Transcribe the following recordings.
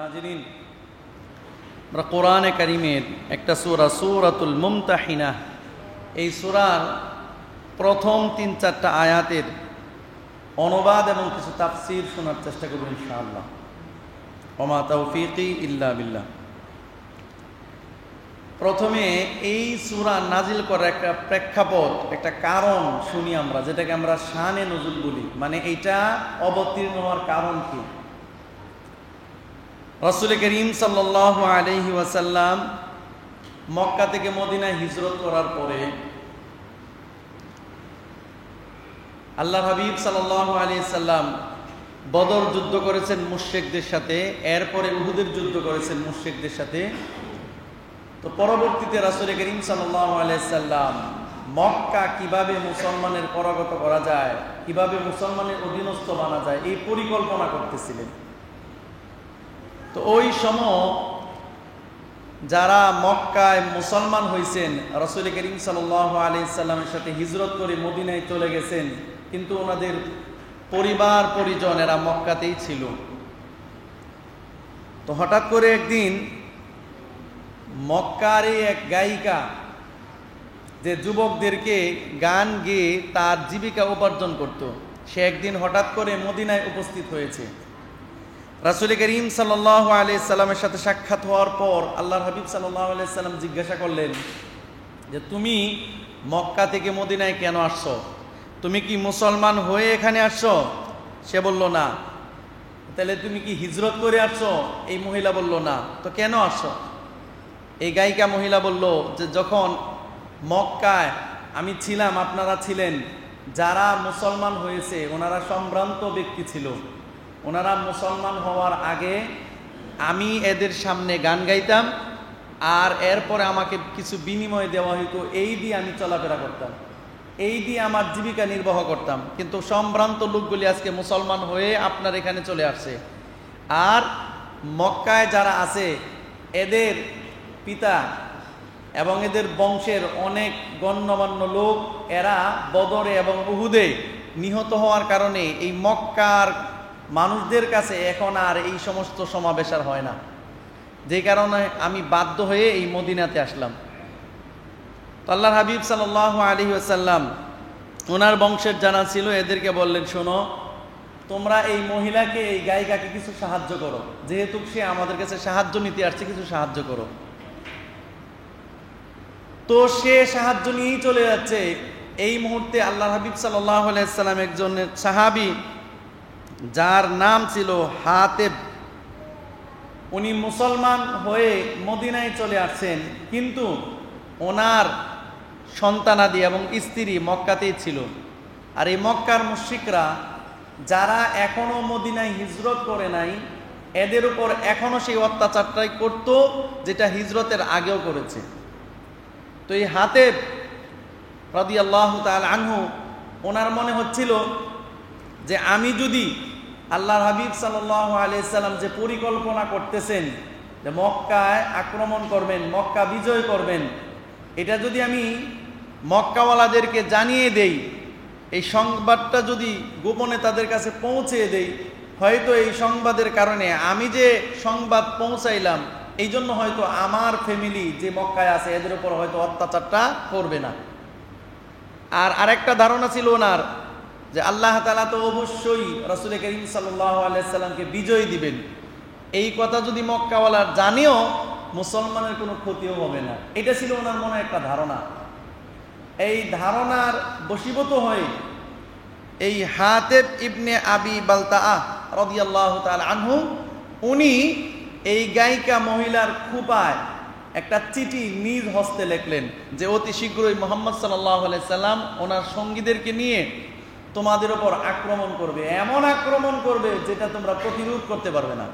হাজিরিন, আমরা কোরআনে কারিমের একটা সূরা সূরাতুল মুমতাহিনা, এই সূরার প্রথম ৩-৪টা আয়াতের অনুবাদ এবং কিছু তাফসীর শোনার চেষ্টা করব ইনশাআল্লাহ। ওমা তাওফীকি ইল্লা বিল্লাহ। প্রথমে এই সূরা নাজিল করার একটা প্রেক্ষাপট, একটা কারণ শুনি আমরা, যেটাকে আমরা শানে নুজুল বলি। মানে এইটা অবতীর্ণ হওয়ার কারণ কি? রাসূল করিম সাল্লাল্লাহু আলাইহি ওয়াসাল্লাম মক্কা থেকে মদিনায় হিজরত করার পরে আল্লাহর হাবিব সাল্লাল্লাহু আলাইহি সাল্লাম বদর যুদ্ধ করেছেন মুশরিকদের সাথে, এরপরে উহুদের যুদ্ধ করেছেন মুশরিকদের সাথে। তো পরবর্তীতে রাসূল করিম সাল্লাল্লাহু আলাইহি সাল্লাম মক্কা কিভাবে মুসলমানের পরাগত করা যায়, কিভাবে মুসলমানের অধীনস্থ বানা যায়, এই পরিকল্পনা করতেছিলেন। তো ওই সময় যারা মক্কায় মুসলমান হয়েছেন, রাসূল করিম সাল্লাল্লাহু আলাইহি সাল্লামের সাথে হিজরত করে মদিনায় চলে গেছেন, কিন্তু ওনাদের পরিবার পরিজন এরা মক্কাতেই ছিল। তো হঠাৎ করে একদিন মক্কারই এক গায়িকা, যে যুবকদেরকে গান গেয়ে তার জীবিকা উপার্জন করত, সে একদিন হঠাৎ করে মদিনায় উপস্থিত হয়েছে। রাসূল করিম সাল্লাল্লাহু আলাইহি সাল্লামের সাথে সাক্ষাৎ হওয়ার পর আল্লাহর হাবিব সাল্লাল্লাহু আলাইহি সাল্লাম জিজ্ঞাসা করলেন যে তুমি মক্কা থেকে মদিনায় কেন আসছো? তুমি কি মুসলমান হয়ে এখানে আসছো? সে বলল না। তাহলে তুমি কি হিজরত করে আসছো? এই মহিলা বলল না। তো কেন আসছো? এই গায়িকা মহিলা বলল যে যখন মক্কায় আমি ছিলাম, আপনারা ছিলেন, যারা মুসলমান হয়েছে ওনারা সম্ভ্রান্ত ব্যক্তি ছিল। ওনারা মুসলমান হওয়ার আগে আমি এদের সামনে গান গাইতাম, আর এরপরে আমাকে কিছু বিনিময় দেওয়া হইতো, এই দিয়ে আমি চলাফেরা করতাম, এই দিয়ে আমার জীবিকা নির্বাহ করতাম। কিন্তু সম্ভ্রান্ত লোকগুলি আজকে মুসলমান হয়ে আপনার এখানে চলে আসছে, আর মক্কায় যারা আছে এদের পিতা এবং এদের বংশের অনেক গণ্যমান্য লোক, এরা বদরে এবং উহুদে নিহত হওয়ার কারণে এই মক্কার মানুষদের কাছে এখন আর এই সমস্ত সমাবেশ আর হয় না, যে কারণে আমি বাধ্য হয়ে এই মদিনাতে আসলাম। তো আল্লাহর হাবিব সাল্লাল্লাহু আলাইহি ওয়াসাল্লাম ওনার বংশের জানা ছিল, এদেরকে বললেন শোনো, তোমরা এই মহিলাকে, এই গায়িকাকে কিছু সাহায্য করো, যেহেতু সে আমাদের কাছে সাহায্য নিতে আসছে, কিছু সাহায্য করো। তো সে সাহায্য নিয়েই চলে যাচ্ছে। এই মুহূর্তে আল্লাহর হাবিব সাল্লাল্লাহু আলাইহি ওয়াসাল্লাম একজনের সাহাবী, যার নাম ছিল হাতেব, উনি মুসলমান হয়ে মদিনায় চলে আসছেন, কিন্তু ওনার সন্তানাদি এবং স্ত্রী মক্কাতেই ছিল। আর এই মক্কার মুশরিকরা যারা এখনো মদিনায় হিজরত করে নাই, এদের উপর এখনো সেই অত্যাচারটাই করত যেটা হিজরতের আগেও করেছে। তো এই হাতেব রাদিয়াল্লাহু তাআলা আনহু, ওনার মনে হচ্ছিল যে আমি যদি আল্লাহর হাবিব সাল্লাল্লাহু আলাইহি সাল্লাম যে পরিকল্পনা করতেছেন যে মক্কায় আক্রমণ করবেন, মক্কা বিজয় করবেন, এটা যদি আমি মক্কাওয়ালাদেরকে জানিয়ে দেই, এই সংবাদটা যদি গোপনে তাদের কাছে পৌঁছে দেই, হয়তো এই সংবাদের কারণে আমি যে সংবাদ পৌঁছাইলাম, এই জন্য হয়তো আমার ফ্যামিলি যে মক্কায় আছে এদের উপর হয়তো অত্যাচারটা করবে না। আর আরেকটা ধারণা ছিল ওনার যে আল্লাহ তাআলা তো অবশ্যই রাসূল করিম সাল্লাল্লাহু আলাইহি সাল্লামকে বিজয় দিবেন, এই কথা যদি মক্কাওয়ালার জানিও মুসলমানের কোনো ক্ষতিও হবে না। এটা ছিল ওনার মনে একটা ধারণা। এই ধারণার বশীভূত হয়ে এই হাতেব ইবনে আবি বালতাআহ রাদিয়াল্লাহু তাআলা আনহু, উনি এই গায়িকা মহিলার খুপায় একটা চিঠি নিজ হস্তে লিখলেন যে অতি শীঘ্রই মুহাম্মদ সাল্লাল্লাহু আলাইহি সাল্লাম ওনার সঙ্গীদেরকে নিয়ে তোমাদের উপর আক্রমণ করবে, এমন আক্রমণ করবে যেটা তোমরা প্রতিরোধ করতে পারবে না।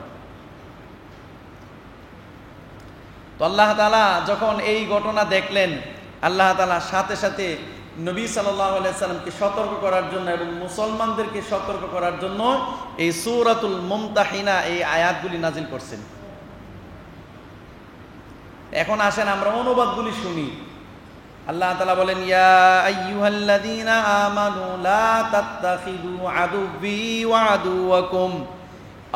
তো আল্লাহ তাআলা যখন এই ঘটনা দেখলেন, আল্লাহ তাআলা সাথে সাথে নবী সাল্লাল্লাহু আলাইহি সাল্লামকে সতর্ক করার জন্য এবং মুসলমানদেরকে সতর্ক করার জন্য এই সূরাতুল মুমতাহিনা, এই আয়াতগুলি নাজিল করছেন। এখন আসেন আমরা অনুবাদগুলি শুনি। আল্লাহ তাআলা বলেন, ইয়া আইয়ুহাল্লাযীনা আমানু লা তাত্তাখিযু আদুব্বি ওয়া আদুওয়াকুম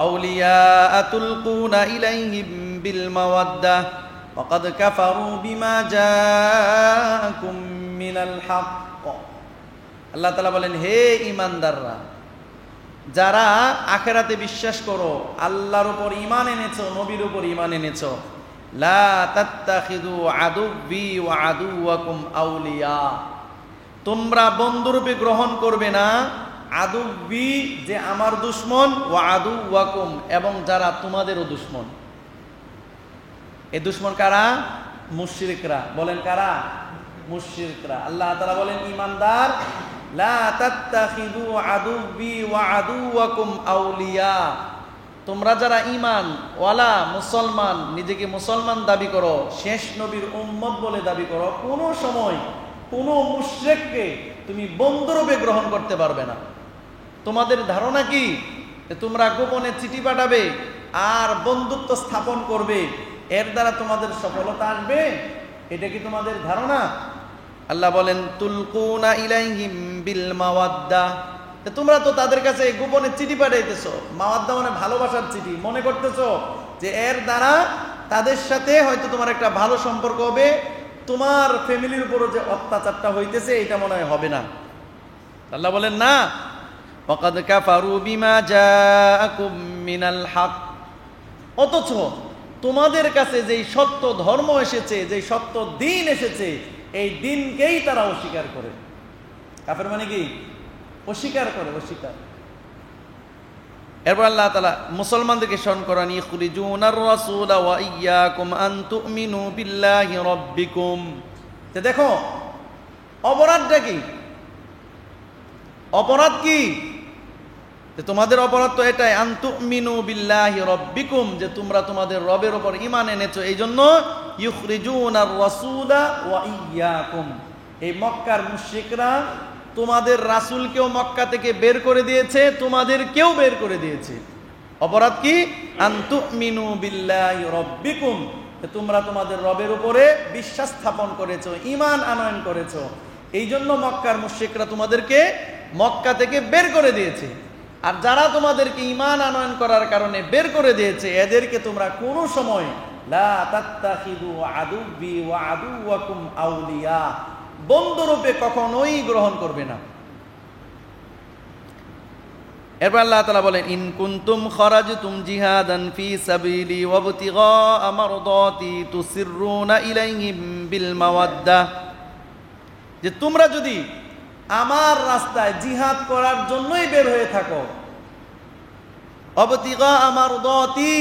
আউলিয়া তুলকুনা ইলাইহিম বিল মাওয়াদ্দাহ ওয়া ক্বাদ কাফারু বিমা জাআকুম মিনাল হক। আল্লাহ তাআলা বলেন, হে ঈমানদাররা, যারা আখিরাতে বিশ্বাস করো, আল্লাহর উপর ঈমান এনেছো, নবীর উপর ঈমান এনেছো, লা তাত্তাখিযু আদুব্বি ওয়া আদুওয়াকুম আউলিয়া, তোমরা বন্ধুরূপে গ্রহণ করবে না আদুব্বি, যে আমার দুশমন, ওয়া আদুওয়াকুম, এবং যারা তোমাদেরও দুশমন। এই দুশমন কারা? মুশরিকরা। বলেন কারা? মুশরিকরা। আল্লাহ তাআলা বলেন, ঈমানদার, লা তাত্তাখিযু আদুব্বি ওয়া আদুওয়াকুম আউলিয়া, তোমরা যারা ঈমান ওয়ালা মুসলমান, নিজেকে মুসলমান দাবি করো, শেষ নবীর উম্মত বলে দাবি করো, কোনো সময় কোনো মুশরিককে তুমি বন্ধুরূপে গ্রহণ করতে পারবে না। তোমাদের ধারণা কি যে তোমরা গোপনে চিঠি পাঠাবে আর বন্ধুত্ব স্থাপন করবে, এর দ্বারা তোমাদের সফলতা আসবে? এটা কি তোমাদের ধারণা? আল্লাহ বলেন, তুলকুনা ইলাইহিম বিল মাওয়াদ্দাহ, তোমরা তো তাদের কাছে গোপনে চিঠি পাঠাইতেছো। মাওয়াদ্দা মানে ভালোবাসার চিঠি। মনে করতেছো যে এর দ্বারা তাদের সাথে হয়তো তোমার একটা ভালো সম্পর্ক হবে, তোমার ফ্যামিলির উপরও যে অত্যাচারটা হইতেছে এটা মনে হয় হবে না। আল্লাহ বলেন, না, ওয়াকাদ কাফারু বিমা জাআকুম মিনাল হক, অথচ তোমাদের কাছে যেই সত্য ধর্ম এসেছে, যেই সত্য দিন এসেছে, এই দিনকেই তারা অস্বীকার করে। কাফের মানে কি? অস্বীকার করে, অস্বীকার। এরপর আল্লাহ তাআলা মুসলমানদেরকে স্মরণ করান, ইখরিজুনার রাসূলা ওয়া ইয়্যাকুম আন তুমিনু বিল্লাহি রাব্বিকুম। তো দেখো অপরাধটা কি? অপরাধ কি? তোমাদের অপরাধ তো এটাই, আন তুমিনু বিল্লাহি রাব্বিকুম, যে তোমরা তোমাদের রবের উপর ঈমান এনেছো। এই জন্য ইখরিজুনার রাসূলা ওয়া ইয়্যাকুম, এই মক্কার মুশরিকরা তোমাদের রাসূলকেও মক্কা থেকে বের করে দিয়েছে, তোমাদেরকেও বের করে দিয়েছে। অপরাধ কি? আন তুমিনু বিল্লাহি রাব্বিকুম, তোমরা তোমাদের রবের উপরে বিশ্বাস স্থাপন করেছো, ঈমান আনয়ন করেছো। এই জন্য মক্কার মুশরিকরা তোমাদেরকে মক্কা থেকে বের করে দিয়েছে। আর যারা তোমাদেরকে ঈমান আনয়ন করার কারণে বের করে দিয়েছে, এদেরকে তোমরা কোনো সময় লা তাত্তাখিযু আদুব্বি ওয়া আদুওয়াকুম আউলিয়া, বন্ধুরূপে কখনোই গ্রহণ করবে না। এরপর আল্লাহ তাআলা বলেন, ইন কুনতুম খারাজতুম জিহাদান ফি সাবিলি ওয়া ইবতিগা মারদাতি তুসিররুনা ইলাইহিম বিল মাওয়াদ্দাহ, যে তোমরা যদি আমার রাস্তায় জিহাদ করার জন্যই বের হয়ে থাকো, ইবতিগা মারদাতি,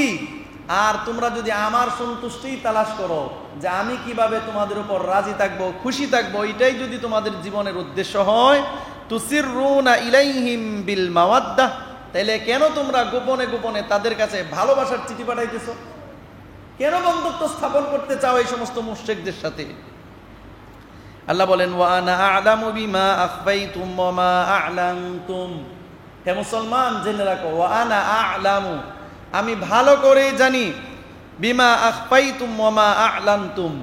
আর তোমরা যদি আমার সন্তুষ্টি তালাশ করো, যে আমি কিভাবে তোমাদের উপর রাজি থাকবো, খুশি থাকবো, এটাই যদি তোমাদের জীবনের উদ্দেশ্য হয়, তুসিররুনা ইলাইহিম বিল মাওয়াদ্দাহ, তাহলে কেন তোমরা গোপনে গোপনে তাদের কাছে ভালোবাসার চিঠি পাঠাইতেছো? কেন বন্ধুত্ব স্থাপন করতে চাও এই সমস্ত মুশরিকদের সাথে? আল্লাহ বলেন, ওয়া আনা আ'লামু বিমা আখফাইতুম ওয়া মা আ'লানতুম, হে মুসলমান জেনে রাখো, ওয়া আনা আ'লামু, আমি ভালো করে জানি, বিমা আখফাইতুম ওয়া মা আ'লানতুম,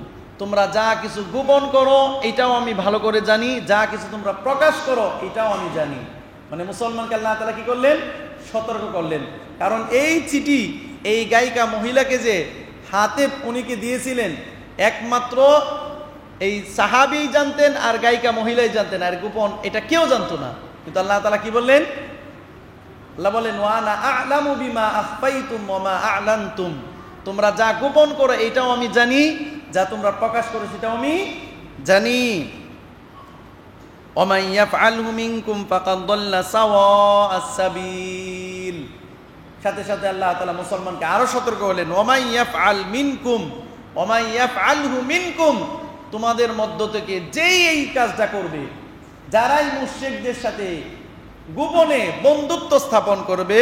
তোমরা যা কিছু গোপন করো এটাও আমি ভালো করে জানি, যা কিছু তোমরা প্রকাশ করো এটাও আমি জানি। মানে মুসলমানকে আল্লাহ তাআলা কি করলেন? সতর্ক করলেন। কারণ এই চিঠি এই গায়িকা মহিলাকে যে হাতে উনিকে দিয়েছিলেন, একমাত্র এই সাহাবী জানতেন আর গায়িকা মহিলাই জানতেন, আর গোপন এটা কেউ জানতো না। কিন্তু আল্লাহ তাআলা কি বললেন? আল্লাহ বলেন, ওয়া আনা আ'লামু বিমা আখফাইতুম ওয়া মা আ'লানতুম, তোমরা যা গোপন করো এটাও আমি জানি, যা তোমরা প্রকাশ করো সেটাও আমি জানি। ওয়া মান ইয়াফআলহু মিনকুম ফাকাদ দাল্লা সাওয়াআস সাবিল, সাথে সাথে আল্লাহ তাআলা মুসলমানকে আরো সতর্ক করলেন, ওয়া মান ইয়াফআল মিনকুম ওয়া মান ইয়াফআলহু মিনকুম, তোমাদের মধ্য থেকে যেই এই কাজটা করবে, যারাই মুশরিকদের সাথে গোপনে বন্ধুত্ব স্থাপন করবে,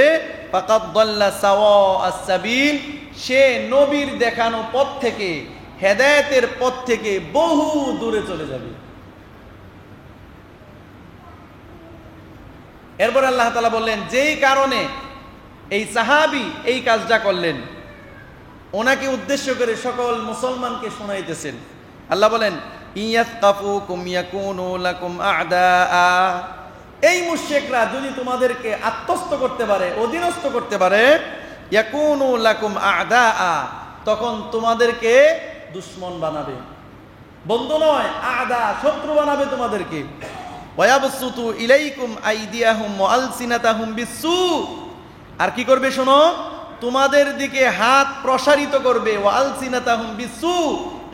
ফাকাদ দাল্লা সাওয়াআস সাবিল, সে নবীর দেখানো পথ থেকে, হেদায়েতের পথ থেকে বহু দূরে চলে যাবে। এরপর আল্লাহ তাআলা বললেন, যেই কারণে এই সাহাবী এই কাজটা করলেন, ওনাকে উদ্দেশ্য করে সকল মুসলমানকে শোনাইতেছেন। আল্লাহ বলেন, ইয়াসকাফুকুম ইয়াকুনু লাকুম আ'দাআ, এই মুশরিকরা যদি তোমাদেরকে আত্মস্থ করতে পারে, অধীনস্থ করতে পারে, ইয়াকুনু লাকুম আ'দাআ, তখন তোমাদেরকে দুশমন বানাবে, বন্ধু নয়, আ'দা, শত্রু বানাবে তোমাদেরকে। ওয়ায়াবসুতু ইলাইকুম আইদিয়াহুম ওয়া আলসিনাতাহুম বিসসু, আর কি করবে শোনো, তোমাদের দিকে হাত প্রসারিত করবে, ওয়া আলসিনাতাহুম বিসসু,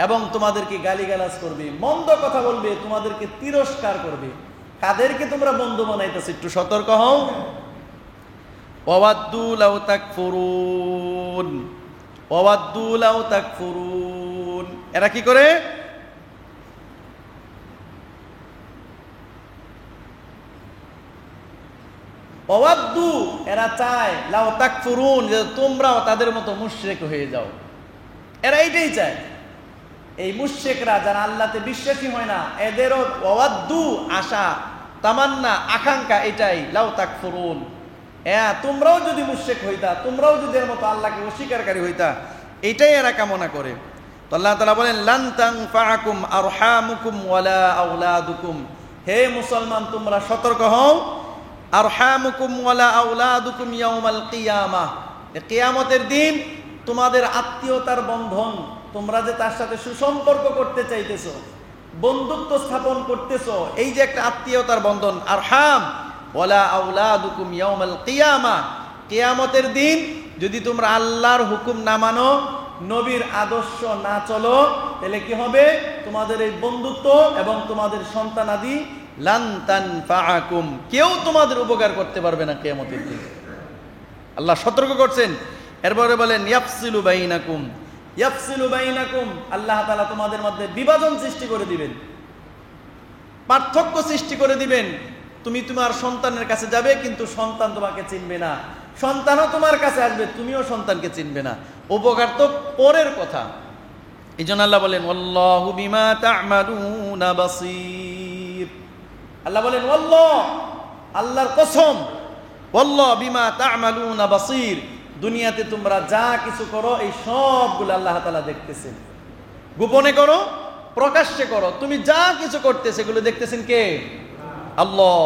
এবং তোমাদেরকে গালিগালাজ করবে, মন্দ কথা বলবে, তোমাদেরকে তিরস্কার করবে। কাদেরকে তোমরা বন্ধু বানাইতেছো একটু সতর্ক হও। ওয়াওয়াদ্দু লাউ তাকফুরুন, ওয়াওয়াদ্দু লাউ তাকফুরুন, এরা কি করে, ওয়াদ্দু, এরা চায়, লাউ তাকফুরুন, যে তোমরাও তাদের মতো মুশরিক হয়ে যাও। এরা এইটাই চায়, এই মুশরিকরা যারা আল্লাহতে বিশ্বাসী হয় না, এদেরও ওয়াদ্দু, আশা, তামান্না, আকাঙ্ক্ষা এটাই, লাউ তাকফুরুন, তোমরাও যদি মুশরিক হইতা, তোমরাও যদি এর মতো আল্লাহকে অস্বীকারী হইতা, এটাই এরা কামনা করে। তো আল্লাহ তাআলা বলেন, লান তানফাআকুম আরহামুকুম ওয়ালা আওলাদুকুম, হে মুসলমান তোমরা সতর্ক হও, আরহামুকুম ওয়ালা আওলাদুকুম ইয়াউমাল কিয়ামাহ, কিয়ামতের দিন তোমাদের আত্মীয়তার বন্ধন, তোমরা যে তার সাথে সুসম্পর্ক করতে চাইতেছো, বন্ধুত্ব স্থাপন করতেছো, এই যে একটা আত্মীয়তার বন্ধন, আরহাম ওয়ালা আওলাদুকুম ইয়াউমাল কিয়ামাহ, কিয়ামতের দিন যদি তোমরা আল্লাহর হুকুম না মানো, নবীর আদর্শ না চলো, তাহলে কি হবে, তোমাদের এই বন্ধুত্ব এবং তোমাদের সন্তানাদি লান তানফাআকুম, কেউ তোমাদের উপকার করতে পারবে না কিয়ামতের দিন। আল্লাহ সতর্ক করছেন। এরপরে বলেন ইয়াফসিলু বাইনাকুম, ইয়াফসিলু বাইনাকুম, আল্লাহ তাআলা তোমাদের মধ্যে বিভাজন সৃষ্টি করে দিবেন, পার্থক্য সৃষ্টি করে দিবেন। তুমি তোমার সন্তানের কাছে যাবে, কিন্তু সন্তান তোমাকে চিনবে না, সন্তানও তোমার কাছে আসবে, তুমিও সন্তানকে চিনবে না। উপকার তো পরের কথা। এই জন্য আল্লাহ বলেন ওয়াল্লাহু বিমা তা'মালুনা বাসীর, আল্লাহ বলেন ওয়াল্লাহ, আল্লাহর কসম, ওয়াল্লাহু বিমা তা'মালুনা বাসীর, দুনিয়াতে তোমরা যা কিছু করো এই সবগুলো আল্লাহ তাআলা দেখতেছেন, গোপনে করো প্রকাশ্যে করো, তুমি যা কিছু করতে সেগুলো দেখতেছেন কে? আল্লাহ।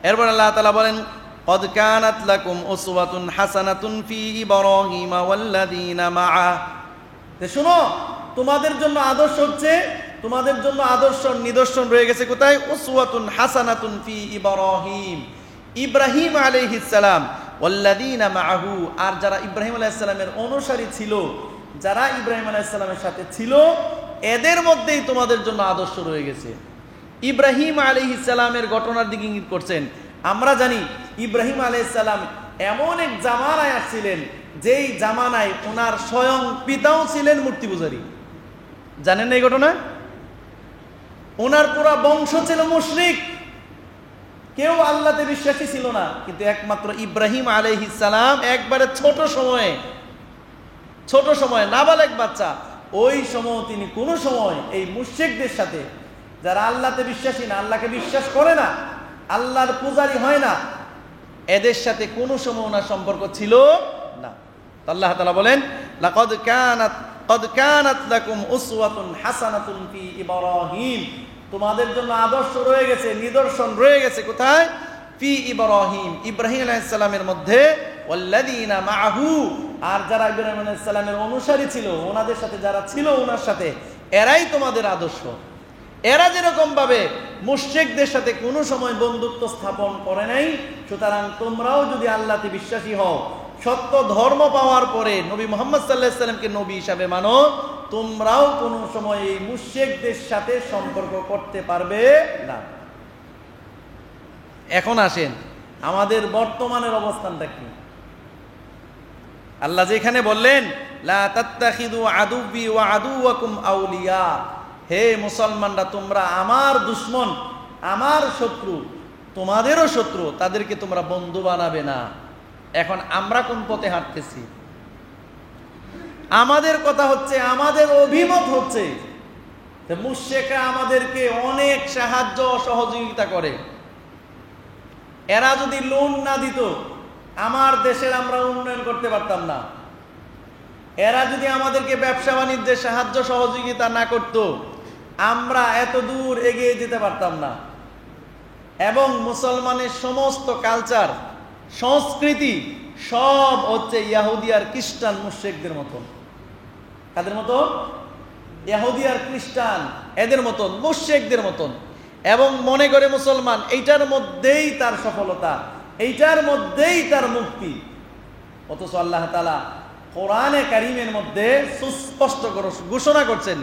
এরপর আল্লাহ তাআলা বলেন قد كانت لكم أسوة حسنة في إبراهيم والذين معه, শুনো তোমাদের জন্য আদর্শ হচ্ছে, তোমাদের জন্য আদর্শ নিদর্শন রয়ে গেছে কোথায়? উসওয়াতুন হাসানাতুন ফি ইব্রাহিম, ইব্রাহিম আলাইহিস সালাম, ওয়াল্লাযীনা মাআহু, আর যারা ইব্রাহিম আলাইহিস সালামের অনুসারী ছিল, যারা ইব্রাহিম আলাইহিস সালামের সাথে ছিল, এদের মধ্যেই তোমাদের জন্য আদর্শ রয়ে গেছে। ইব্রাহিম আলাইহিস সালামের ঘটনার দিকে ইঙ্গিত করছেন। আমরা জানি ইব্রাহিম আলাইহিস সালাম এমন এক জামানায় আসছিলেন, যেই জামানায় ওনার স্বয়ং পিতাও ছিলেন মূর্তি পূজারী। জানেন এই ঘটনা? ওনার পুরা বংশ ছিল মুশরিক, কেউ আল্লাহতে বিশ্বাসী ছিল না, কিন্তু একমাত্র ইব্রাহিম আলাইহিস সালাম একবারে ছোট সময়ে নাবালেগ বাচ্চা, ওই সময় তিনি কোনো সময় এই মুশরিকদের সাথে, যারা আল্লাহতে বিশ্বাসী না, আল্লাহকে বিশ্বাস করে না, আল্লাহর পূজারী হয় না, এদের সাথে কোনো সময় ওনার সম্পর্ক ছিল না। আল্লাহ তাআলা বলেন قد كانت لكم أسوة حسنة في إبراهيم, তোমাদের জন্য আদর্শ রয়ে গেছে, নিদর্শন রয়ে গেছে কোথায়? ফি ইব্রাহিম, ইব্রাহিম আলাইহিস সালামের মধ্যে, ওয়াল্লাযীনা মাআহু, আর যারা ইব্রাহিম আলাইহিস সালামের অনুসারী ছিল, ওনাদের সাথে যারা ছিল ওনার সাথে, এরাই তোমাদের আদর্শ। এরা যেরকম ভাবে মুশরিকদের সাথে কোনো সময় বন্ধুত্ব স্থাপন করে নাই, সুতরাং তোমরাও যদি আল্লাহতে বিশ্বাসী হও, সত্য ধর্ম পাওয়ার পরে নবী মুহাম্মদ সাল্লাল্লাহু আলাইহি সাল্লামকে নবী হিসাবে মানো, তোমরাও কোনো সময় এই মুশরিকদের সাথে সম্পর্ক করতে পারবে না। এখন আসেন আমাদের বর্তমানের অবস্থানটা কি? আল্লাহ যেখানে বললেন লা তাত্তাখিযু আদুব্বি ওয়া আদুওয়াকুম আউলিয়া, হে মুসলমানরা তোমরা আমার দুশমন, আমার শত্রু, তোমাদেরও শত্রু, তাদেরকে তোমরা বন্ধু বানাবে না। এখন আমরা কোন পথে হাঁটতেছি? আমাদের কথা হচ্ছে, আমাদের অভিমত হচ্ছে যে মুশরিকরা আমাদেরকে অনেক সাহায্য সহযোগিতা করে। এরা যদি লোন না দিত, আমার দেশের আমরা উন্নয়ন করতে পারতাম না। এরা যদি আমাদেরকে ব্যবসা বাণিজ্যে সাহায্য সহযোগিতা না করত, আমরা এত দূর এগিয়ে যেতে পারতাম না। এবং মুসলমানের সমস্ত কালচার, সংস্কৃতি সব হচ্ছে ইহুদি আর খ্রিস্টান মুশরিকদের মতন। কাদের মতো? ইহুদি আর খ্রিস্টান এদের মতন, মুশরিকদের মতন। এবং মনে করে মুসলমান এইটার মধ্যেই তার সফলতা, এইটার মধ্যেই তার মুক্তি। অথচ আল্লাহ তাআলা কোরআনে কারীমের মধ্যে সুস্পষ্ট করে ঘোষণা করছেন,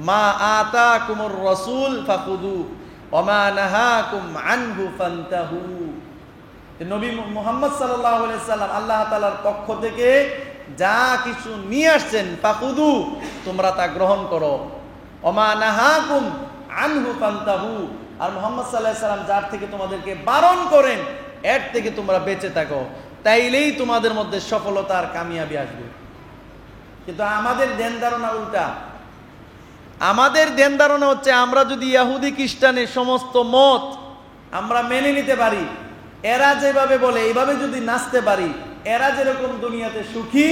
মা আতাকুমুর রাসূল ফাখুযু ওয়া মা নাহাকুম আনহু ফান্তাহু। নবী মুহাম্মদ সাল্লাল্লাহু আলাইহি সাল্লাম আল্লাহ তাআলার পক্ষ থেকে যা কিছু নিয়ে আসছেন, ফাখুযু তোমরা তা গ্রহণ করো, ওয়া মা নাহাকুম আনহু ফান্তাহু, আর মুহাম্মদ সাল্লাল্লাহু আলাইহি সাল্লাম যার থেকে তোমাদেরকে বারণ করেন এর থেকে তোমরা বেঁচে থাকো, তাইলেই তোমাদের মধ্যে সফলতা আর কামিয়াবি আসবে। কিন্তু আমাদের ধ্যান ধারণা উল্টা। আমাদের ধ্যান ধারণা হচ্ছে আমরা যদি ইহুদি খ্রিস্টানের সমস্ত মত আমরা মেনে নিতে পারি, এরা যেভাবে বলে এইভাবে যদি নাচতে পারি, এরা যেরকম দুনিয়াতে সুখী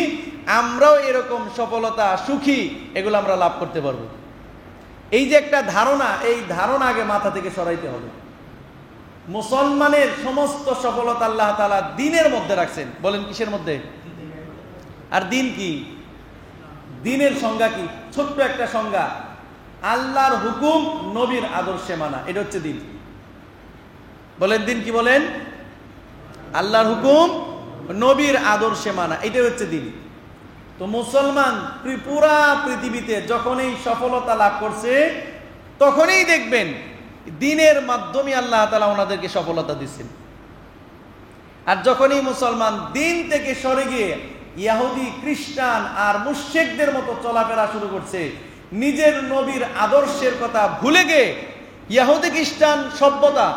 আমরাও এরকম সফলতা সুখী এগুলো আমরা লাভ করতে পারবো। এই যে একটা ধারণা, এই ধারণা আগে মাথা থেকে সরাইতে হবে। মুসলমানের সমস্ত সফলতা আল্লাহ তাআলা দ্বীনের মধ্যে রাখছেন। বলেন কিসের মধ্যে? আর দ্বীন কি? দ্বীনের সংজ্ঞা কি? ছোট্ট একটা সংজ্ঞা, আল্লাহর হুকুম নবীর আদর্শে মানা, এটা হচ্ছে দ্বীন। বলেন দ্বীন কি? বলেন আল্লাহর হুকুম নবীর আদর্শে মানা, এটাই হচ্ছে দ্বীন। তো মুসলমান পুরা পৃথিবীতে যখন এই সফলতা লাভ করছে তখনই দেখবেন দ্বীনের মাধ্যমে আল্লাহ তাআলা ওনাদেরকে সফলতা দিচ্ছেন। আর যখনই মুসলমান দ্বীন থেকে সরে গিয়ে ইহুদি খ্রিস্টান আর মুশরিকদের মতো চলাফেরা শুরু করছে, নিজের নবীর আদর্শের কথা ভুলে গিয়ে ইহুদি খ্রিস্টান সভ্যতা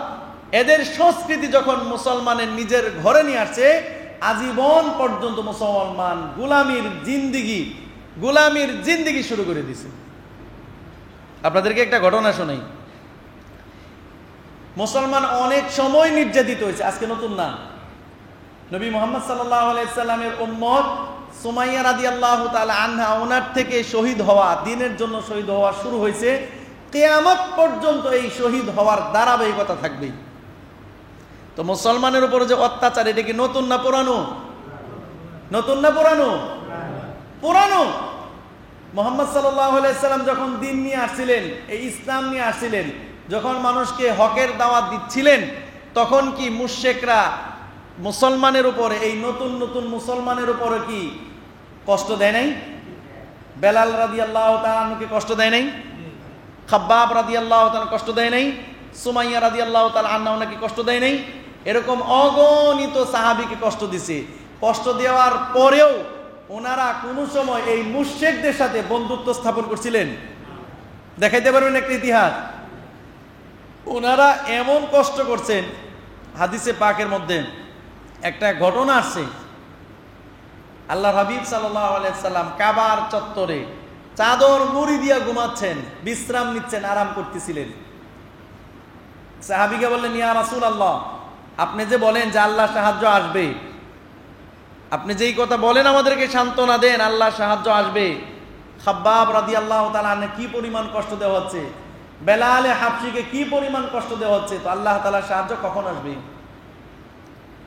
এদের সংস্কৃতি যখন মুসলমানের নিজের ঘরে নিয়ে আসছে, আজীবন পর্যন্ত মুসলমান গোলামির জিন্দেগি শুরু করে দিছে। আপনাদেরকে একটা ঘটনা শোনাই। মুসলমান অনেক সময় নির্যাতিত হয়েছে, আজকে নতুন না। নবী মুহাম্মদ সাল্লাল্লাহু আলাইহি সাল্লামের উম্মত সুমাইয়া রাদিয়াল্লাহু তাআলা আনহা, ওনার থেকে শহীদ হওয়া, দ্বীনের জন্য শহীদ হওয়া শুরু হয়েছে। কিয়ামত পর্যন্ত এই শহীদ হওয়ার ধারাবাহিকতা থাকবে। তো মুসলমানের উপর যে অত্যাচার, এটা কি নতুন না পুরানো? নতুন না পুরানো? পুরানো। মুহাম্মদ সাল্লাল্লাহু আলাইহি সাল্লাম যখন দ্বীন নিয়ে আসছিলেন, এই ইসলাম নিয়ে আসছিলেন, যখন মানুষকে হকের দাওয়াত দিচ্ছিলেন, তখন কি মুশরিকরা মুসলমানের উপরে, এই নতুন নতুন মুসলমানের উপরে কি কষ্ট দেয় নাই? বেলাল রাদিয়াল্লাহু তাআলা আনহুকে কষ্ট দেয় নাই? খাব্বাব রাদিয়াল্লাহু তাআলা কষ্ট দেয় নাই? সুমাইয়া রাদিয়াল্লাহু তাআলা আনহা ওনাকে কষ্ট দেয় নাই? এরকম অগণিত সাহাবীকে কষ্ট দিছে। কষ্ট দেওয়ার পরেও ওনারা কোনো সময় এই মুশরিকদের সাথে বন্ধুত্ব স্থাপন করছিলেন? দেখাইতে পারবেন একটা ইতিহাস? ওনারা এমন কষ্ট করছেন, হাদিসে পাকের মধ্যে একটা ঘটনা আছে। আল্লাহর হাবিব সাল্লাল্লাহু আলাইহি সাল্লাম কাবার চত্বরে চাদর মুড়ি দিয়া ঘুমাচ্ছেন, বিশ্রাম নিচ্ছেন, আরাম করতেছিলেন। সাহাবীকে বললেন, ইয়া রাসূলুল্লাহ, আপনি যে বলেন যে আল্লাহ সাহায্য আসবে, আপনি যেই কথা বলেন আমাদেরকে সান্ত্বনা দেন, আল্লাহ সাহায্য আসবে। খাব্বাব রাদিয়াল্লাহু তাআলা আনহু কি পরিমাণ কষ্ট দেওয়া হচ্ছে, বেলাল হাবশিকে কি পরিমাণ কষ্ট দেওয়া হচ্ছে, তো আল্লাহ তাআলার সাহায্য কখন আসবে?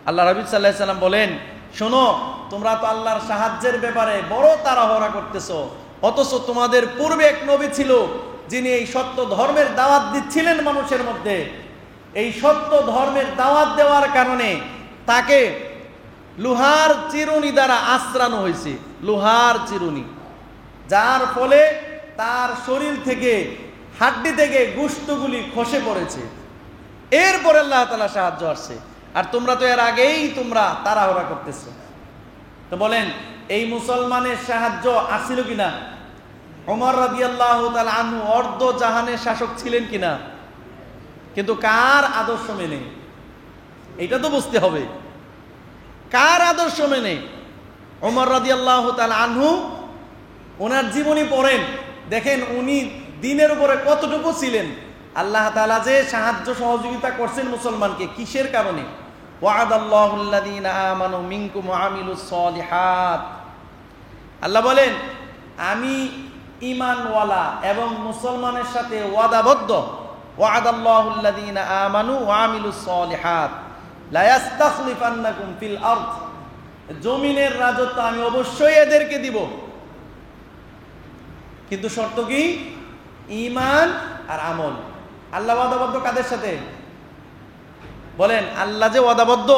আল্লাহ রাসূল সাল্লাল্লাহু আলাইহি সাল্লাম বলেন, শোনো, তোমরা তো আল্লাহর সাহায্যের ব্যাপারে বড় তাড়াহুড়া করতেছো, অথচ তোমাদের পূর্বে এক নবী ছিল যিনি এই সত্য ধর্মের দাওয়াত দিচ্ছিলেন মানুষের মধ্যে। এই সত্য ধর্মের দাওয়াত দেওয়ার কারণে তাকে লোহার চিরুনি দ্বারা আশ্রানো হয়েছে, লোহার চিরুনি, যার ফলে তার শরীর থেকে, হাড্ডি থেকে গোশতগুলি খসে পড়েছে। এরপরে আল্লাহ তাআলা সাহায্য আসছে, আর তোমরা তো এর আগেই তোমরা তাড়াহুড়া করতেছো। তো বলেন, এই মুসলমানের সাহায্য আসছিল কিনা? ওমর রাদিয়াল্লাহু তাআলা আনহু অর্ধ জাহানের শাসক ছিলেন কিনা? কিন্তু কার আদর্শ মেনে? এটা তো বুঝতে হবে, কার আদর্শ মেনে? ওমর রাদিয়াল্লাহু তাআলা আনহু, ওনার জীবনী পড়েন, দেখেন উনি দ্বীনের উপরে কতটুকু ছিলেন। আল্লাহ তাআলা যে সাহায্য সহযোগিতা করছেন মুসলমানকে, কিসের কারণে? ওয়াদাল্লাহুল্লাযীনা আমানু মিনকুম ওয়া আমিলুস সলিহাত। আল্লাহ বলেন, আমি ঈমানওয়ালা এবং মুসলমানের সাথে ওয়াদাবদ্ধ। ওয়াদাল্লাহুল্লাযীনা আমানু ওয়া আমিলুস সলিহাত লা ইস্তাখলিফান্নাকুম ফিল আরদ জমিনের রাজত্ব আমি অবশ্যই এদেরকে দিব, কিন্তু শর্ত কি? ঈমান আর আমল। আল্লাহ ওয়াদাবদ্ধ কাদের সাথে? বলেন, আল্লাহ যে ওয়াদাবদ্ধ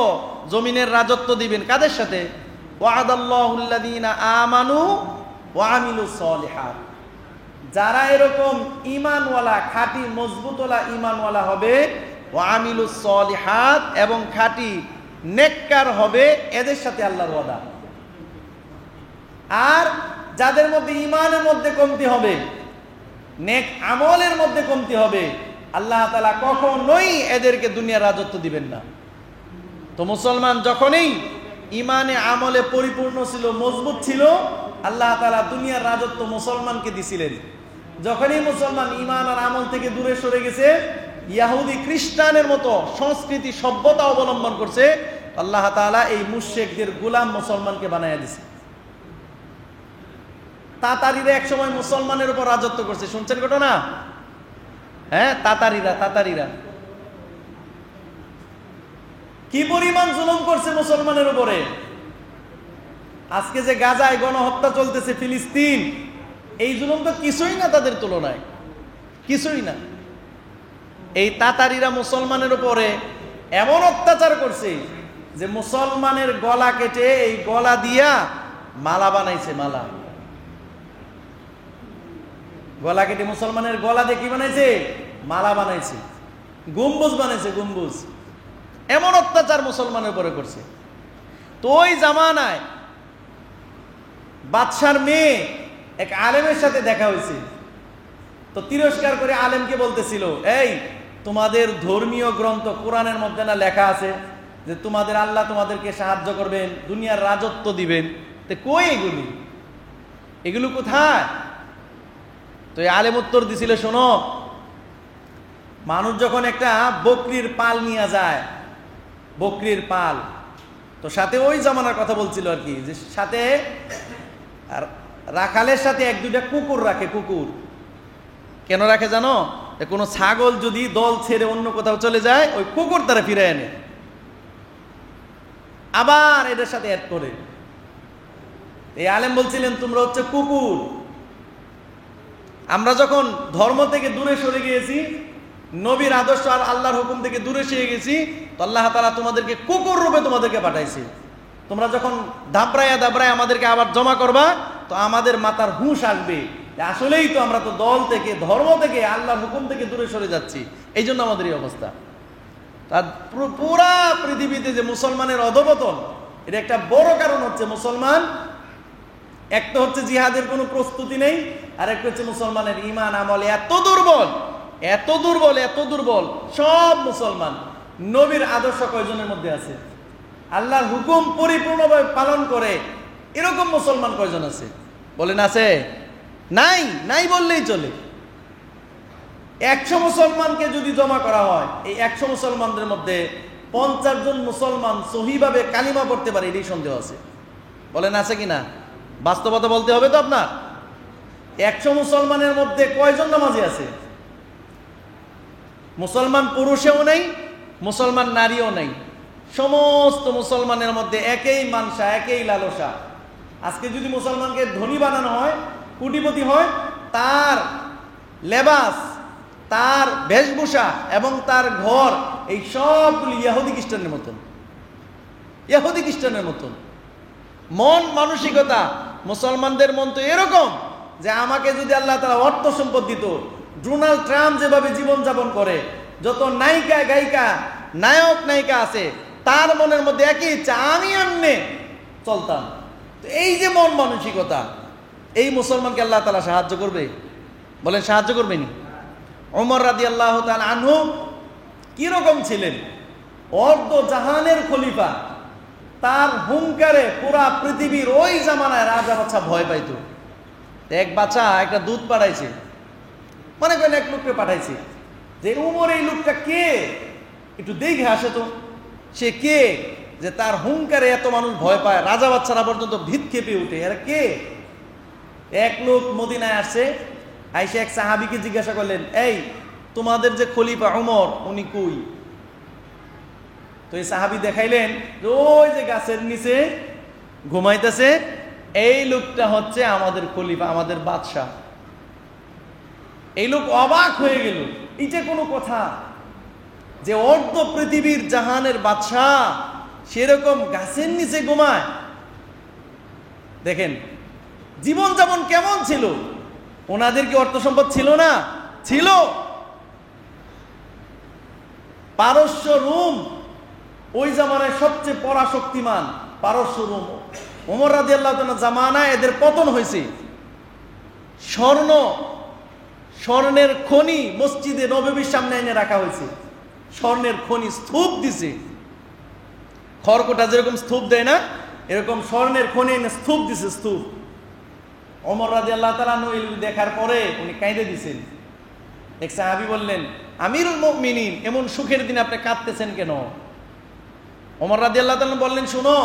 জমিনের রাজত্ব দিবেন কাদের সাথে? ওয়াদাল্লাহুল্লাযীনা আমানু ওয়া আমিলুস সলিহাত। যারা এরকম ঈমানওয়ালা, খাঁটি মজবুতওয়ালা ঈমানওয়ালা হবে, ওয়া আমিলুস সলিহাত, এবং খাঁটি নেককার হবে, এদের সাথে আল্লাহর ওয়াদা। আর যাদের মধ্যে ঈমানের মধ্যে কমতি হবে, নেক আমলের মধ্যে কমতি হবে, আল্লাহ তাআলা কখনোই এদেরকে দুনিয়ার রাজত্ব দিবেন না। তো মুসলমান যখনই ঈমানে আমলে পরিপূর্ণ ছিল, মজবুত ছিল, আল্লাহ তাআলা দুনিয়ার রাজত্ব মুসলমানকে দিছিলেন। যখনই মুসলমান ঈমান আর আমল থেকে দূরে সরে গেছে, ইহুদি খ্রিস্টানের মতো সংস্কৃতি সভ্যতা অবলম্বন করছে, আল্লাহ তাআলা এই মুশরিকদের গোলাম মুসলমানকে বানায়া দিছে। তাতারিরা একসময় মুসলমানের উপর রাজত্ব করছে, শুনছেন ঘটনা? হ্যাঁ, তাতারিরা কি পরিমাণ জুলুম করছে মুসলমানের উপরে। আজকে যে গাজায় গণহত্যা চলতেছে, ফিলিস্তিন, এই জুলুম তো কিছুই না তাদের তুলনায়, কিছুই না। এই তাতারিরা মুসলমানের উপরে এমন অত্যাচার করছে যে মুসলমানের গলা কেটে এই গলা দিয়া মালা বানাইছে, মালা। গলা কেটে মুসলমানের গলা দিয়ে কি বানাইছে? মালা বানাইছে, গম্বুজ বানাইছে, গম্বুজ। এমন অত্যাচার মুসলমানের উপরে করছে। তো ওই জামানায় বাদশার মেয়ে এক আলেমের সাথে দেখা হয়েছে। তো তিরস্কার করে আলেমকে বলতেছিল, এই তোমাদের ধর্মীয় গ্রন্থ কোরআনের মধ্যে না লেখা আছে যে তোমাদের আল্লাহ তোমাদেরকে সাহায্য করবেন, দুনিয়ার রাজত্ব দিবেন? তো কই এগুলি, এগুলো কোথায়? তো এই আলেম উত্তর দিছিল, শোনো, মানুষ যখন একটা বকরির পাল নিয়ে যায়, বকরির পাল, তো সাথে ওই জামানার কথা বলছিল আর কি, যে সাথে রাখালের সাথে এক দুইটা কুকুর রাখে। কুকুর কেন রাখে জানো? কোনো ছাগল যদি দল ছেড়ে অন্য কোথাও চলে যায়, ওই কুকুর তারা ফিরে এনে আবার এদের সাথে অ্যাড করে। এই আলেম বলছিলেন, তোমরা হচ্ছে কুকুর। আমরা যখন ধর্ম থেকে দূরে সরে গিয়েছি, নবীর আদর্শ আর আল্লাহর হুকুম থেকে দূরে সরে গেছি, তো আল্লাহ তাআলা তোমাদেরকে কুকুর রূপে তোমাদেরকে পাঠাইছে। তোমরা যখন দাবরায়া দাবরায় আমাদেরকে আবার জমা করবা, তো আমাদের মাথার হুঁশ আসবে, আসলেই তো আমরা তো দল থেকে, ধর্ম থেকে, আল্লাহর হুকুম থেকে দূরে সরে যাচ্ছি, এই জন্য আমাদের এই অবস্থা। তার পুরা পৃথিবীতে যে মুসলমানের অধঃপতন, এটা একটা বড় কারণ হচ্ছে মুসলমান, এক তো হচ্ছে জিহাদের কোনো প্রস্তুতি নেই, আর একটা হচ্ছে মুসলমানের ঈমান আমল এত দুর্বল, এত দুর্বল, এত দুর্বল। সব মুসলমান নবীর আদর্শ কয়জনের মধ্যে আছে? আল্লাহর হুকুম পরিপূর্ণভাবে পালন করে এরকম মুসলমান কয়জন আছে? বলেন আছে? নাই, নাই বললেই চলে। 100 মুসলমানকে যদি জমা করা হয়, এই 100 মুসলমানদের মধ্যে 50 জন মুসলমান সহিভাবে কালিমা পড়তে পারে, এটাই সন্দেহ আছে। বলেন আছে কিনা? বাস্তবতা বলতে হবে তো আপনার। 100 মুসলমানের মধ্যে কয়জন নামাজি আছে? মুসলমান পুরুষেও নেই, মুসলমান নারীও নেই। সমস্ত মুসলমানের মধ্যে একই মানসা, একই লালসা। আজকে যদি মুসলমানকে ধনী বানানো হয়, কোটিপতি হয়, তার লেবাস, তার বেশভূষা এবং তার ঘর, এই সবগুলি ইহুদি খ্রিস্টানের মতন, ইহুদি খ্রিস্টানের মতন। মন মানসিকতা মুসলমানদের মন তো এরকম যে আমাকে যদি আল্লাহ তাআলা অর্থ সম্পদ দিত, ডোনাল্ড ট্রাম্প যেভাবে জীবনযাপন করে, যত নায়িকা গায়িকা, নায়ক নায়িকা আছে, তার মনের মধ্যে একই ইচ্ছা, আমি এমনি চলতাম। তো এই যে মন মানসিকতা, এই মুসলমানকে আল্লাহ তাআলা সাহায্য করবে? বলেন সাহায্য করবেনি? ওমর রাদিয়াল্লাহু তাআলা আনহু কিরকম ছিলেন? অর্ধ জাহানের খলিফা, তার হুঙ্কারে পুরা পৃথিবীর ওই জামানায় রাজা বাচ্চা ভয় পাইত। এক বাচ্চা একটা দুধ পাঠাইছে, মনে করেন এক লোককে পাঠাইছে, যে উমর এই লোকটা কে, একটু দেখে আসে তো সে কে, যে তার হুঙ্কারে এত মানুষ ভয় পায়, রাজা বাচ্চারা পর্যন্ত ভিত খেপে উঠে, এরা কে? এক লোক মদিনায় আসছে, আইসে এক সাহাবীকে জিজ্ঞাসা করলেন, এই তোমাদের যে খলিফা উমর, উনি কই? তো এই সাহাবী দেখাইলেন যে ওই যে গাছের নিচে ঘুমাইতেছে, এই লোকটা হচ্ছে আমাদের খলিফা, আমাদের বাদশাহ। এই লোক অবাক হয়ে গেল, এটা কোনো কথা যে অর্ধ পৃথিবীর জাহানের বাদশাহ সেরকম গাছের নিচে ঘুমায়। দেখেন জীবন যেমন কেমন ছিল, ওনাদের কি অর্থ সম্পদ ছিল না? ছিল। পারস্য রোম ওই জামানায় সবচেয়ে পরাশক্তিমান পারস্য রোম। ওমর রাদিয়াল্লাহু তাআলা জামানায় এদের পতন হয়েছে। স্বর্ণের খনি মসজিদে নববীর সামনে এনে রাখা হয়েছে। স্বর্ণের খনি স্তূপ দিছে, খড়কুটা যেরকম স্তূপ দেয় না, এরকম স্বর্ণের খনি এনে স্তূপ দিছে, স্তূপ। ওমর রাদিয়াল্লাহু তাআলা দেখার পরে উনি কাঁদে দিছেন। এক সাহাবী বললেন, আমিরুল মুমিনিন, এমন সুখের দিন আপনি কাঁদতেছেন কেন? ওমর রাদিয়াল্লাহু তাআলা বললেন, শুনো,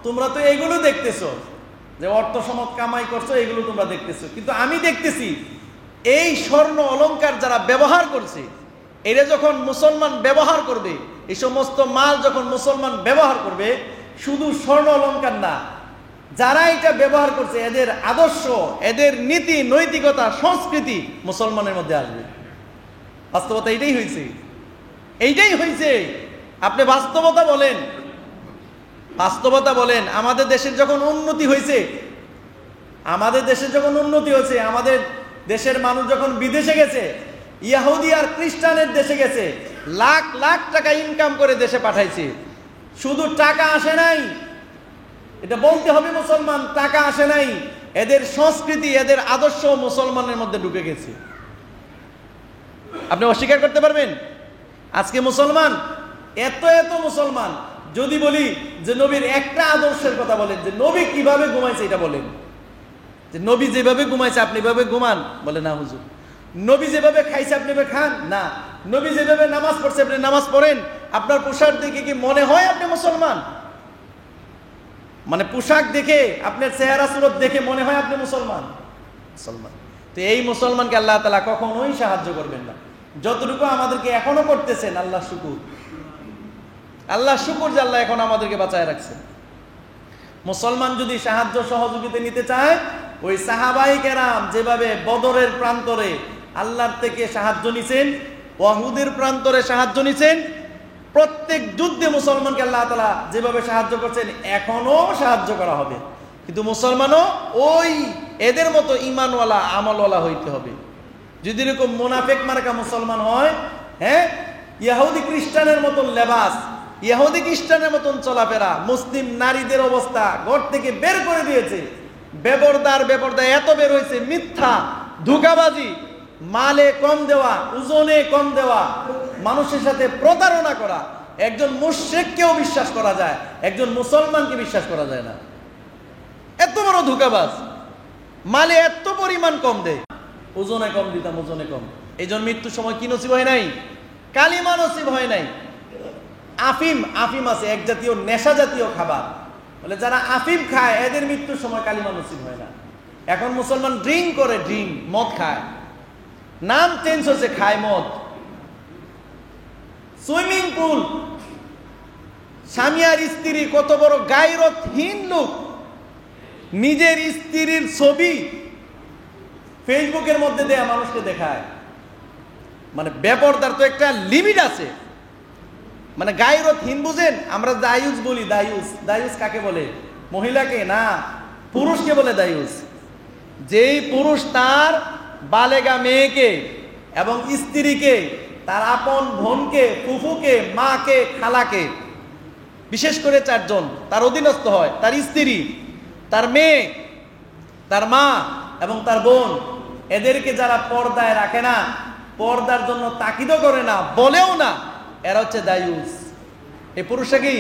তোমরা তো এগুলো দেখতেছো, যে অর্থ সম্পদ কামাই করছো, এগুলো তোমরা দেখতেছো, কিন্তু আমি দেখতেছি এই স্বর্ণ অলংকার যারা ব্যবহার করছে, এরা যখন মুসলমান ব্যবহার করবে, এই সমস্ত মাল যখন মুসলমান ব্যবহার করবে, শুধু স্বর্ণ অলংকার না, যারা এটা ব্যবহার করছে এদের আদর্শ, এদের নীতি নৈতিকতা সংস্কৃতি মুসলমানের মধ্যে আসবে। বাস্তবতা এইটাই হয়েছে, এইটাই হয়েছে। আপনি বাস্তবতা বলেন, বাস্তবতা বলেন। আমাদের দেশের যখন উন্নতি হয়েছে, আমাদের মানুষ যখন বিদেশে গেছে, ইহুদি আর খ্রিস্টানের দেশে গেছে, লাখ লাখ টাকা ইনকাম করে দেশে পাঠাইছে। শুধু টাকা আসে নাই, এটা বলতে হবে মুসলমান, টাকা আসে নাই, এদের সংস্কৃতি, এদের আদর্শ মুসলমানের মধ্যে ঢুকে গেছে। আপনি অস্বীকার করতে পারবেন? আজকে মুসলমান এত মুসলমান, যদি বলি যে নবীর একটা আদর্শের কথা বলেন, যে নবী কিভাবে ঘুমাইছে এটা বলেন, যে নবী যেভাবে ঘুমাইছে আপনি এভাবে ঘুমান, বলে না হুজুর। নবী যেভাবে খাইছে আপনি এভাবে খান, না। নবী যেভাবে নামাজ পড়ছে আপনি নামাজ পড়েন। আপনার পোশাক দেখে কি মনে হয় আপনি মুসলমান? মানে পোশাক দেখে, আপনার চেহারা সুরত দেখে মনে হয় আপনি মুসলমান? তো এই মুসলমানকে আল্লাহ তাআলা কখনোই সাহায্য করবেন না। যতটুকু আমাদেরকে এখনো করতেছেন, আল্লাহ শুকুর, আল্লাহ শুকুর যে আল্লাহ এখন আমাদেরকে বাঁচায় রাখছেন। মুসলমান যদি সাহায্য সহযোগিতা নিতে চায়, ওই সাহাবায়ে কেরাম যেভাবে বদরের প্রান্তরে আল্লাহর থেকে সাহায্য নিছেন, উহুদের প্রান্তরে সাহায্য নিছেন, প্রত্যেক যুদ্ধে মুসলমানকে আল্লাহ তাআলা যেভাবে সাহায্য করছেন, এখনো সাহায্য করা হবে। কিন্তু মুসলমানও ওই এদের মতো ঈমানওয়ালা আমলওয়ালা হইতে হবে। যদি এরকম মুনাফিক মার্কা মুসলমান হয়, হ্যাঁ, ইহুদি খ্রিস্টানের মতন লেবাস, ইহুদি খ্রিস্টানের মতন চলাফেরা, মুসলিম নারীদের অবস্থা ঘর থেকে বের করে দিয়েছে, বেপরদা এত বের হয়েছে, মিথ্যা, ধোঁকাবাজি, মালে কম দেওয়া, ওজনে কম দেওয়া, মানুষের সাথে প্রতারণা করা। একজন মুশরিককেও বিশ্বাস করা যায়, একজন মুসলমানকে বিশ্বাস করা যায় না। এত বড় ধোঁকাবাজ, মালে এত পরিমাণ কম দেয়, ওজনে কম দিতাম, ওজনে কম। এই জন্য মৃত্যুর সময় কি নসিব হয় নাই? কালিমা নসিব হয় নাই। আফিম আছে, এক জাতীয় নেশা জাতীয় খাবার, বলে যারা আফিম খায় এদের মৃত্যুর সময় কালিমা নসিব হয় না। এখন মুসলমান ড্রিঙ্ক করে, মদ খায়, নাম চেঞ্জ হচ্ছে, খায় মদ। সুইমিং পুল, স্বামী আর স্ত্রী কত বড় গায়রতহীন লোক, নিজের স্ত্রীর ছবি ফেসবুকের মধ্যে দেয়া মানুষকে দেখায়। মানে বেপরদার তো একটা লিমিট আছে। মানে গায়রতহীন বুঝেন? আমরা দায়ুস বলি, দায়ুস কাকে বলে? মহিলাকে না, পুরুষকে বলে দায়ুস। যেই পুরুষ তার বালেগা মেয়েকে এবং স্ত্রীকে, তার আপন বোনকে, ফুফুকে, মাকে, খালাকে, বিশেষ করে 4 জন তার অধীনস্থ হয়, তার স্ত্রী, তার মেয়ে, তার মা এবং তার বোন, এদেরকে যারা পর্দায় রাখে না, পর্দার জন্য তাকিদও করে না, বলেও না, এরা হচ্ছে দায়ুস। এই পুরুষরা কি?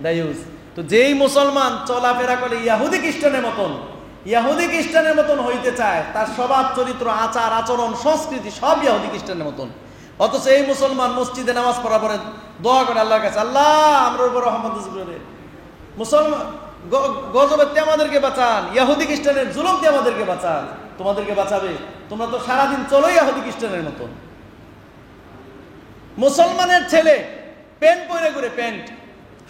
দায়ুস। তো যেই মুসলমান চলাফেরা করে ইহুদি খ্রিস্টানের মতন হইতে চায়, তার স্বভাব চরিত্র, আচার আচরণ, সংস্কৃতি সব ইহুদি খ্রিস্টানের মতন, অথচ এই মুসলমান মসজিদে নামাজ পড়া পরে দোয়া করে আল্লাহর কাছে, আল্লাহ আমরা উপর রহমত করে, মুসলমান গজবের দিয়ে আমাদেরকে বাঁচান, ইহুদি খ্রিস্টানের জুলুম দিয়ে আমাদেরকে বাঁচান, তোমাদেরকে বাঁচাবে। তোমরা তো সারাদিন চলো ইহুদি খ্রিস্টানের মতন। মুসলমানের ছেলে প্যান্ট পরে ঘুরে,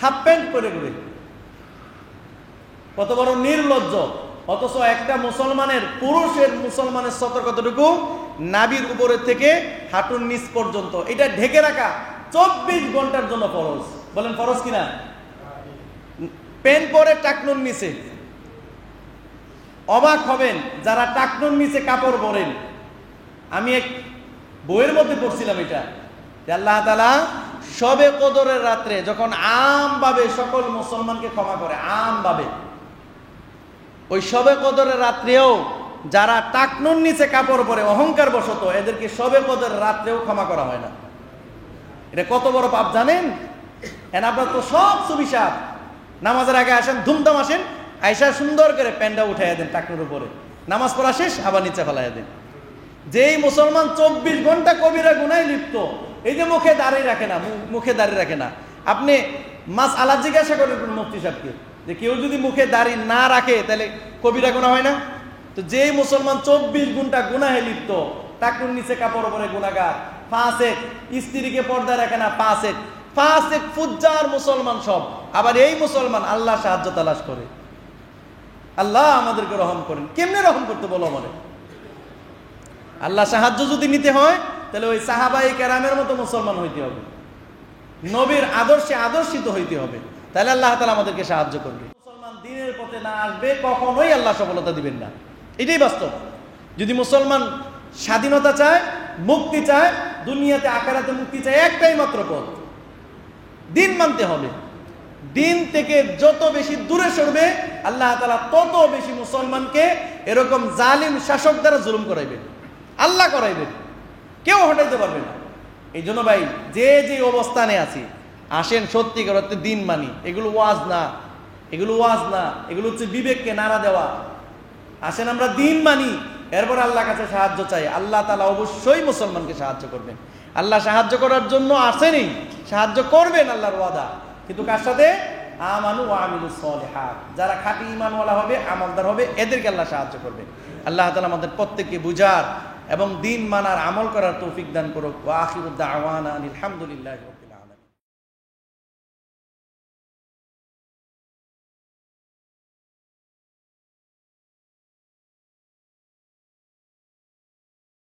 হাফ প্যান্ট পরে ঘুরে, কত বড় নির্লজ্জ। অথচ একটা মুসলমানের সতর কতটুকু? নাভির উপরের থেকে হাঁটুর নিচ পর্যন্ত, এটা ঢেকে রাখা 24 ঘন্টার জন্য ফরজ। বলেন ফরজ কিনা? প্যান্ট পরে টাকনুর নিচে, অবাক হবেন যারা টাকনুর নিচে কাপড় পরেন। আমি এক বইয়ের মধ্যে পড়ছিলাম এটা, আল্লাহ তাআলা শবে কদরের রাত্রে যখন আমভাবে সকল মুসলমানকে ক্ষমা করে, আমভাবে, ওই শবে কদরের রাত্রেও যারা টাকনুর নিচে কাপড় পরে অহংকার বশত, এদেরকে শবে কদরের রাত্রেও ক্ষমা করা হয় না। এটা কত বড় পাপ জানেন? আপনার তো সব সুবিশাপ, নামাজের আগে আসেন, ধুমধাম আসেন, আয়সা সুন্দর করে প্যান্ডা উঠাইয়া দেন টাকনুর উপরে, নামাজ পড়া শেষ আবার নিচে ফেলাইয়া দেন। যেই মুসলমান 24 ঘন্টা কবিরা গুনায় লিপ্ত, এই যে মুখে দাঁড়িয়ে রাখে না, আপনি মাস আলা জিজ্ঞাসা করেন কোন মুফতি সাহেবকে যে কেউ যদি মুখে দাড়ি না রাখে তাহলে কবিরা গুনাহ হয় না? তো যেই মুসলমান 24 ঘন্টা গুনাহে লিপ্ত, টাকনুর নিচে কাপড় পরে গুনাহগার, ফাসিক, স্ত্রীকে পর্দা রাখে না, ফাসিক ফুজ্জার মুসলমান সব। আবার এই মুসলমান আল্লাহ সাহায্য তালাশ করে। আল্লাহ আমাদেরকে রহম করেন। কেমনে রহম করতে বলো আমারে? আল্লাহ সাহায্য যদি নিতে হয় তাহলে ওই সাহাবায়ে কেরামের মতো মুসলমান হইতে হবে, নবীর আদর্শে আদর্শিত হইতে হবে, তাহলে আল্লাহ তাআলা আমাদেরকে সাহায্য করবে। মুসলমান দ্বীনের পথে না আসবে, কখনোই আল্লাহ সফলতা দিবেন না। এটাই বাস্তব। যদি মুসলমান স্বাধীনতা চায়, মুক্তি চায়, দুনিয়াতে আখিরাতে মুক্তি চায়, একটাই মাত্র পথ, দিন মানতে হবে। দিন থেকে যত বেশি দূরে সরবে, আল্লাহ তাআলা তত বেশি মুসলমানকে এরকম জালিম শাসক দ্বারা জুলুম করাইবেন, আল্লাহ করাইবেন, কেউ হটাইতে পারবে না। এই জন্য ভাই, যে যে অবস্থানে আছি, আসেন সত্যিকার অর্থে দিন মানি। এগুলো ওয়াজ না, এগুলো হচ্ছে বিবেককে নাড়া দেওয়া। আসেন আমরা দিন মানি, এরপর আল্লাহর কাছে সাহায্য চাই। আল্লাহ তাআলা অবশ্যই মুসলমানকে সাহায্য করবেন। আল্লাহ সাহায্য করার জন্য আসেনি, সাহায্য করবেন, আল্লাহর ওয়াদা। কিন্তু কার সাথে? আমানু ওয়া আমিলুস সলিহাত, যারা খাঁটি ঈমানওয়ালা হবে, আমলদার হবে, এদেরকে আল্লাহ সাহায্য করবে। আল্লাহ তাআলা আমাদের প্রত্যেককে বুঝার এবং দিন মানার, আমল করার তৌফিক দান করুক। ওয়া আখিরু দাওয়ানা আলহামদুলিল্লাহি।